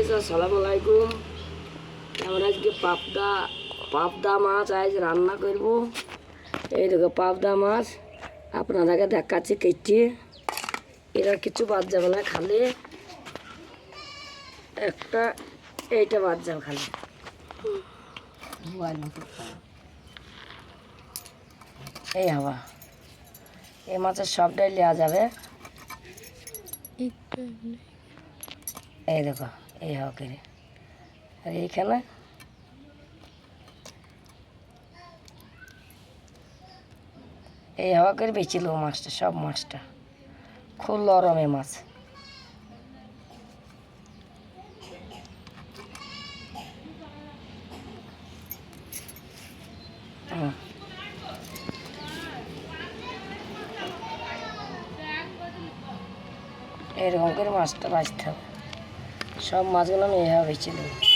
Guys, আসসালামু আলাইকুম। আমরা আজকে পাবদা মাছ আজ রান্না করব। এই দেখো পাবদা মাছ আপনাদেরকে দেখাচ্ছি কেটে। এরা কিছু বাদ যাবে না, খালি একটা এইটা বাদ যাবে খালি। এই হবা এই মাছের সবটাই নেওয়া যাবে। এই দেখো এই হওয়া করে, আর এইখানে এই হওয়া করে বেঁচেছিল মাছটা, সব মাছটা খুব নরম এই মাছ। এরকম করে মাছটা বাঁচতে হবে। সব মাছগুলো আমি এইভাবে বেঁচে নেব।